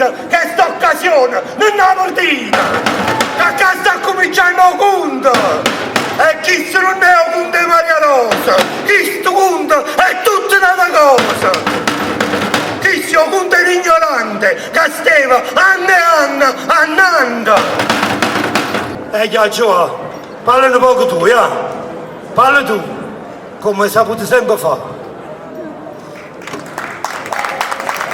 capito che sta occasione non la portina, che qua sta cominciando un conto, e chi se non è un conto di Maria Rosa, chi sto conto è tutta un'altra cosa, chi sto conto è l'ignorante, che stava anno e anno annando. Ghiaccio, parla un poco tu, parla tu, come hai saputo sempre fare.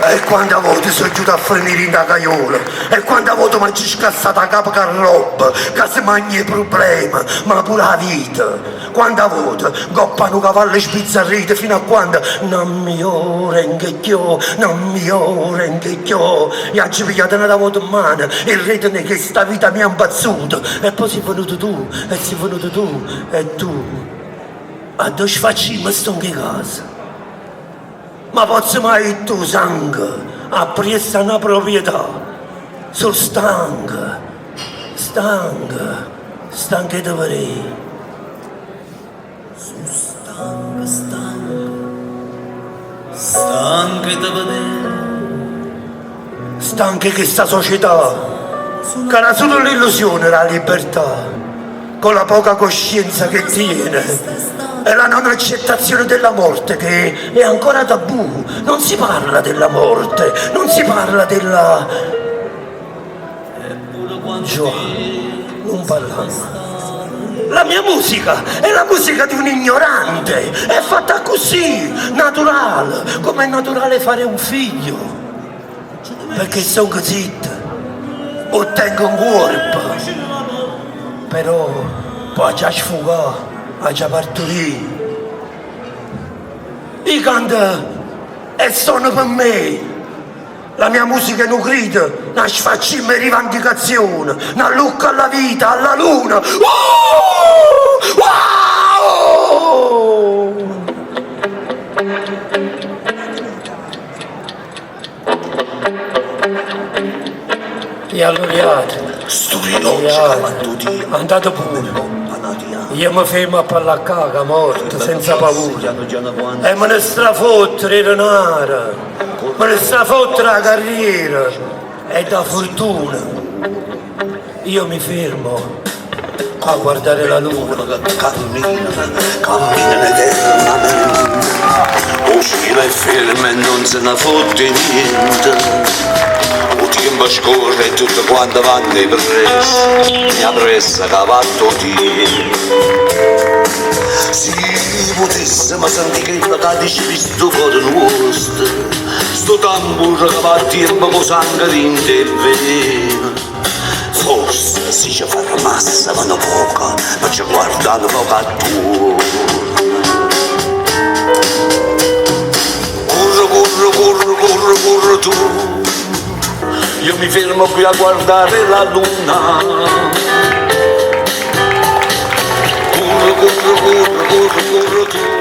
E quando voto sono giunto a finire in caiola, e quando voto mi ci scassata a capo con roba, che si mangia i problemi, ma pure la vita. Quando voto, goppano cavalli spizzarriti fino a quando non mi orenghecchio, non mi orenghecchio. E oggi pigliate una voto in mano, e ritenete che sta vita mi ha impazzuto. E poi sei venuto tu, e sei venuto tu, e tu. A dove facciamo sto in che casa? Ma posso mai il tuo sangue a presta una proprietà? Sono stanco di vedere. Sono stanco di vedere. Stanco che sta società, che era solo l'illusione la libertà, con la poca coscienza che tiene. È la non accettazione della morte che è ancora tabù. Non si parla della morte, non si parla della... Giovanni, non parlare. La mia musica è la musica di un ignorante, è fatta così, naturale, come è naturale fare un figlio. Perché sono così, ottengo un corpo, però poi già sfugare. A già partorire. Io canto e sono per me. La mia musica è nutrita, una sfaccimma di rivendicazione, una lucca alla vita, alla luna. Wow! E allora, andate pure. Io mi fermo a parlare a caga, morto, senza paura. E me ne strafottere il denaro, me ne strafottere la carriera e la fortuna. Io mi fermo a guardare la luna. Cammina eternamente, oscilla e ferma e non se ne fotte niente. Il tempo scorre e tutto quanto avanti presso, mia pressa che va a se potessimo sentire che cadice di sto cuore nostro, sto tamburo che va a tempo con sangue dentro e veleno. Forse si ci fa massa ma non poca, ma ci guardano poco a tu. Corro tu. Io mi fermo qui a guardare la luna. Corro tu.